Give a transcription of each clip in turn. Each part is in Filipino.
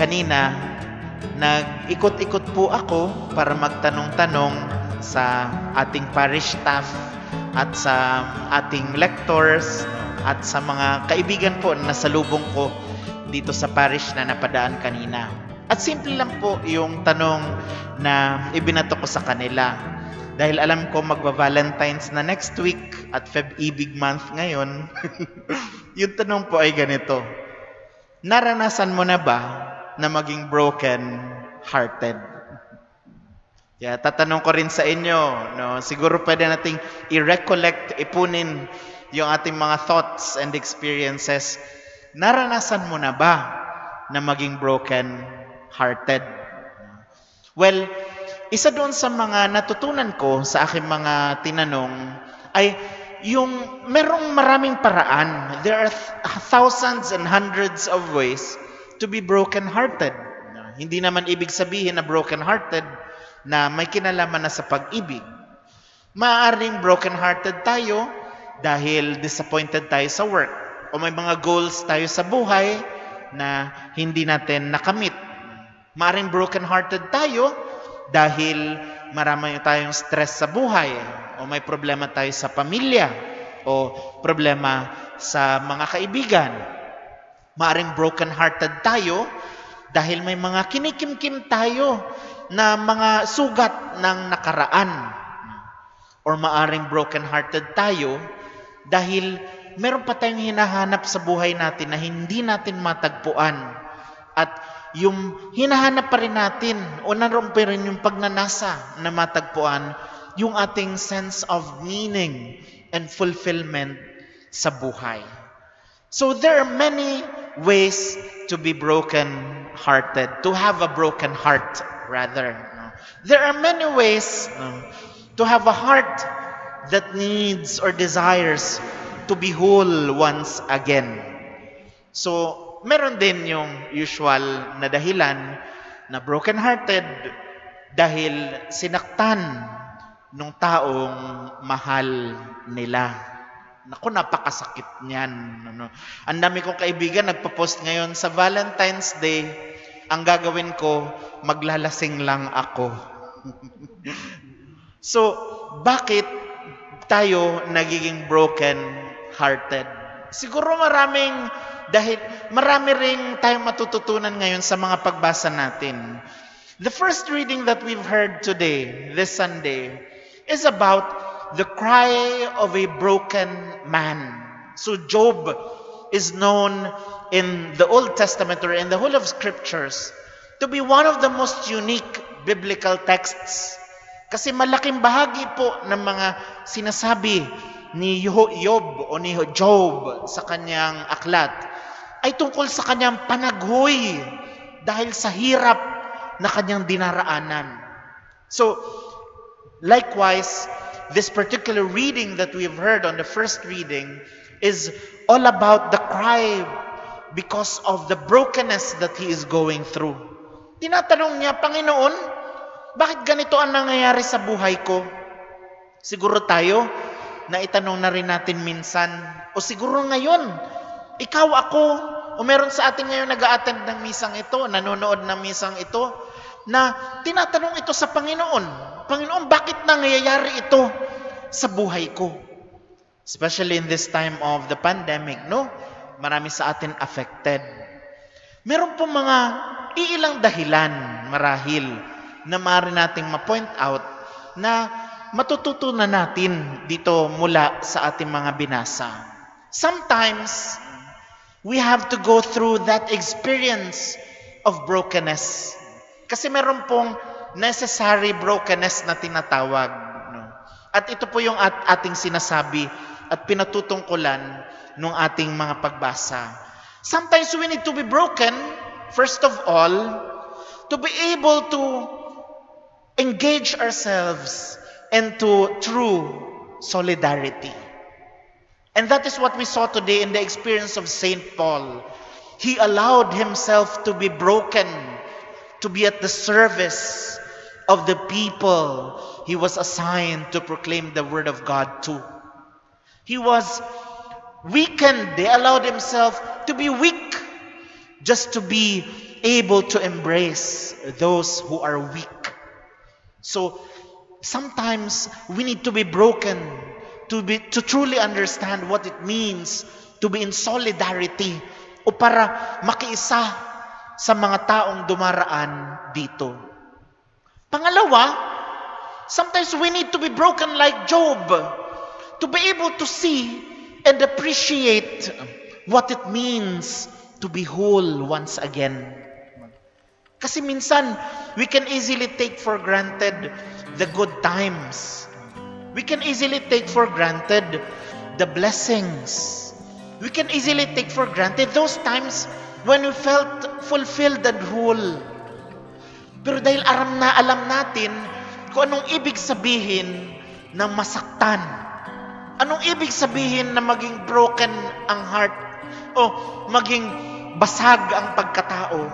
kanina, nag-ikot-ikot po ako para magtanong-tanong sa ating parish staff at sa ating lectors at sa mga kaibigan po na nasalubong ko dito sa parish na napadaan kanina. At simple lang po yung tanong na ibinato ko sa kanila. Dahil alam ko magba-Valentine's na next week at Feb-Ibig month ngayon, yung tanong po ay ganito. Naranasan mo na ba na maging broken-hearted? Yeah, tatanong ko rin sa inyo, no? Siguro pwede nating i-recollect, ipunin yung ating mga thoughts and experiences. Naranasan mo na ba na maging broken-hearted? Well, isa doon sa mga natutunan ko sa aking mga tinanong ay yung merong maraming paraan. There are thousands and hundreds of ways to be broken-hearted. Hindi naman ibig sabihin na broken-hearted na may kinalaman na sa pag-ibig. Maaaring broken-hearted tayo dahil disappointed tayo sa work o may mga goals tayo sa buhay na hindi natin nakamit. Maaaring broken-hearted tayo dahil marami tayong stress sa buhay o may problema tayo sa pamilya o problema sa mga kaibigan. Maaaring broken-hearted tayo dahil may mga kinikimkim tayo na mga sugat ng nakaraan. Or maaring broken-hearted tayo dahil meron pa tayong hinahanap sa buhay natin na hindi natin matagpuan. At yung hinahanap pa rin natin o naroon pa rin yung pagnanasa na matagpuan, yung ating sense of meaning and fulfillment sa buhay. So there are many ways to be broken-hearted, to have a broken heart, rather. There are many ways to have a heart that needs or desires to be whole once again. So, meron din yung usual na dahilan na broken-hearted dahil sinaktan nung taong mahal nila. Naku, napakasakit niyan. Ang dami kong kaibigan nagpo-post ngayon sa Valentine's Day. Ang gagawin ko, maglalasing lang ako. So, bakit tayo nagiging broken-hearted? Siguro marami ring tayong matututunan ngayon sa mga pagbasa natin. The first reading that we've heard today, this Sunday, is about the cry of a broken man. So Job is known in the Old Testament or in the whole of Scriptures to be one of the most unique biblical texts. Kasi malaking bahagi po ng mga sinasabi ni Job o ni Job sa kanyang aklat ay tungkol sa kanyang panaghoy dahil sa hirap na kanyang dinaraanan. So, likewise, this particular reading that we've heard on the first reading is all about the cry because of the brokenness that he is going through. Tinatanong niya, Panginoon, bakit ganito ang nangyayari sa buhay ko? Siguro tayo, na itanong na rin natin minsan, o siguro ngayon, ikaw ako, o meron sa atin ngayon nag-a-attend ng misang ito, nanonood ng misang ito, na tinatanong ito sa Panginoon, Panginoon, bakit nangyayari ito sa buhay ko? Especially in this time of the pandemic, no? Marami sa atin affected. Meron po mga iilang dahilan, marahil, na maaari nating ma-point out na matututunan natin dito mula sa ating mga binasa. Sometimes, we have to go through that experience of brokenness. Kasi meron pong necessary brokenness na tinatawag. No? At ito po yung ating sinasabi at pinatutungkulan ng ating mga pagbasa. Sometimes we need to be broken, first of all, to be able to engage ourselves into true solidarity. And that is what we saw today in the experience of St. Paul. He allowed himself to be broken, to be at the service of the people he was assigned to proclaim the word of God to. He was weakened. They allowed himself to be weak just to be able to embrace those who are weak. So sometimes we need to be broken to truly understand what it means to be in solidarity o para makiisa sa mga taong dumaraan dito. Pangalawa, sometimes we need to be broken like Job to be able to see and appreciate what it means to be whole once again. Kasi minsan, we can easily take for granted the good times. We can easily take for granted the blessings. We can easily take for granted those times when we felt fulfilled and whole. Pero dahil alam natin kung anong ibig sabihin ng masaktan, anong ibig sabihin na maging broken ang heart o maging basag ang pagkatao,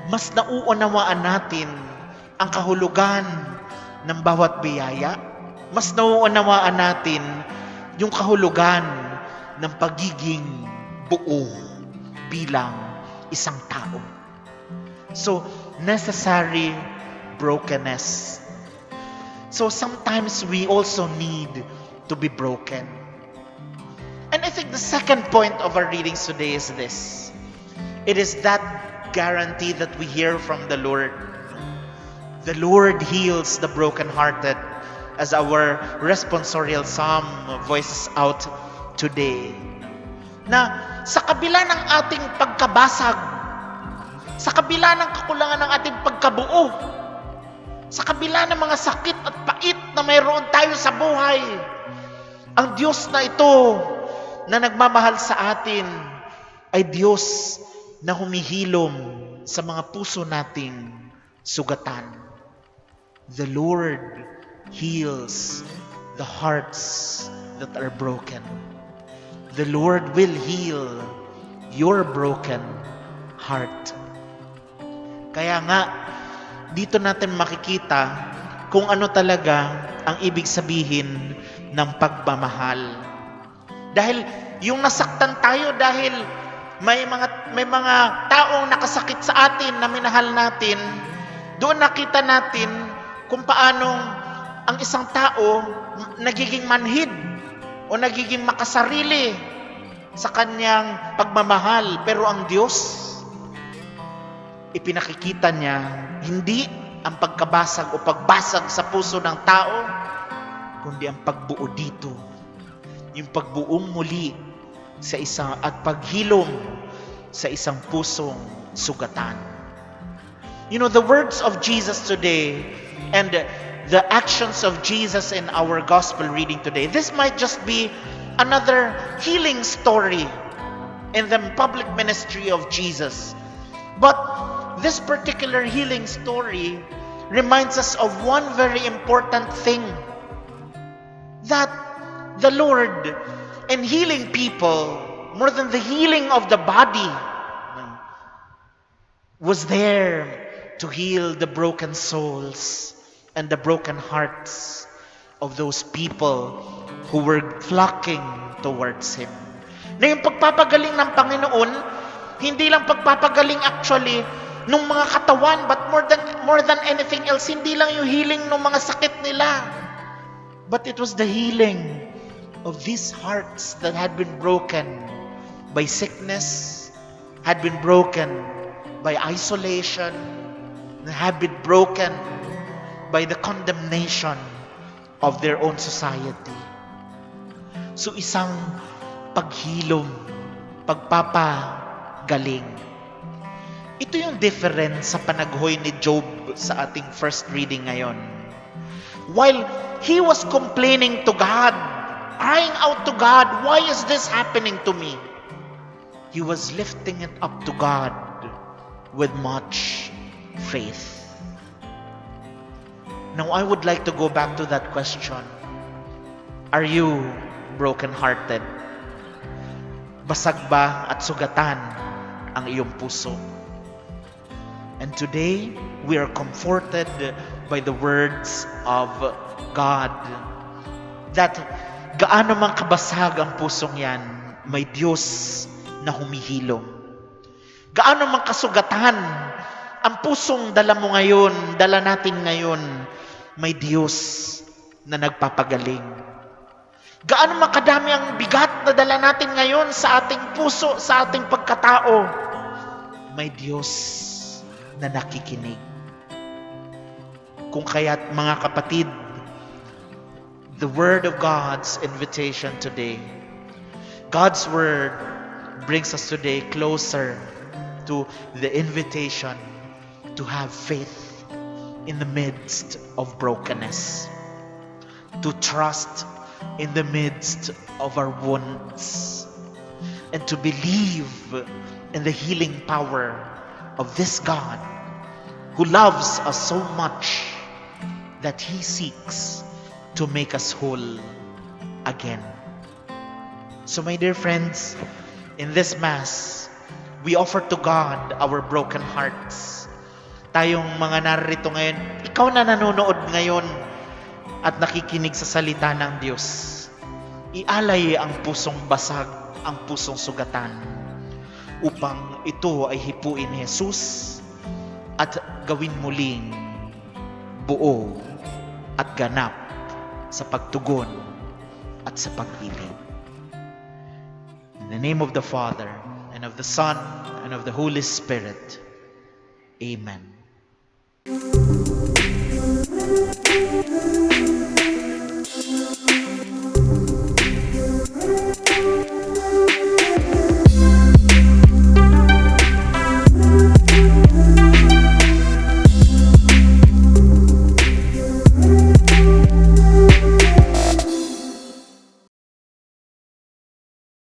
mas nauunawaan natin ang kahulugan ng bawat biyaya. Mas nauunawaan natin yung kahulugan ng pagiging buo bilang isang tao. So, necessary brokenness. So, sometimes we also need to be broken. And I think the second point of our readings today is this. It is that guarantee that we hear from the Lord. The Lord heals the brokenhearted, as our responsorial psalm voices out today. Na sa kabila ng ating pagkabasag, sa kabila ng kakulangan ng ating pagkabuo, sa kabila ng mga sakit at pait na mayroon tayo sa buhay, ang Diyos na ito na nagmamahal sa atin ay Diyos na humihilom sa mga puso nating sugatan. The Lord heals the hearts that are broken. The Lord will heal your broken heart. Kaya nga, dito natin makikita kung ano talaga ang ibig sabihin ng pagmamahal. Dahil yung nasaktan tayo dahil may mga taong nakasakit sa atin na minahal natin, doon nakita natin kung paanong ang isang tao nagiging manhid o nagiging makasarili sa kanyang pagmamahal. Pero ang Diyos, ipinakikita niya hindi ang pagkabasag o pagbasag sa puso ng tao, kundi ang pagbuo dito. Yung pagbuong muli sa isang at paghilom sa isang pusong sugatan. You know, the words of Jesus today and the actions of Jesus in our gospel reading today, this might just be another healing story in the public ministry of Jesus. But this particular healing story reminds us of one very important thing, that the Lord, in healing people, more than the healing of the body, was there to heal the broken souls and the broken hearts of those people who were flocking towards Him. Na yung pagpapagaling ng Panginoon, hindi lang pagpapagaling actually nung mga katawan, but more than anything else, hindi lang yung healing ng mga sakit nila, but it was the healing of these hearts that had been broken by sickness, had been broken by isolation, had been broken by the condemnation of their own society. So isang paghilom, pagpapagaling. Ito yung difference sa panaghoy ni Job sa ating first reading ngayon. While he was complaining to God, crying out to God, why is this happening to me? He was lifting it up to God with much faith. Now, I would like to go back to that question. Are you broken-hearted? Basag ba at sugatan ang iyong puso? And today, we are comforted by the words of God that gaano man kabasag ang pusong yan, may Diyos na humihilom. Gaano man kasugatan Ang pusong dala mo ngayon, dala natin ngayon, may Diyos na nagpapagaling. Gaano makadami ang bigat na dala natin ngayon sa ating puso, sa ating pagkatao, may Diyos na nakikinig. Kung kaya't mga kapatid, the Word of God's invitation today, God's Word brings us today closer to the invitation to have faith in the midst of brokenness, to trust in the midst of our wounds, and to believe in the healing power of this God who loves us so much that He seeks to make us whole again. So my dear friends, in this Mass, we offer to God our broken hearts. Tayong mga narito ngayon, ikaw na nanonood ngayon at nakikinig sa salita ng Diyos, ialay ang pusong basag, ang pusong sugatan, upang ito ay hipuin ni Jesus at gawin muling buo at ganap sa pagtugon at sa pag-ibig. In the name of the Father, and of the Son, and of the Holy Spirit. Amen.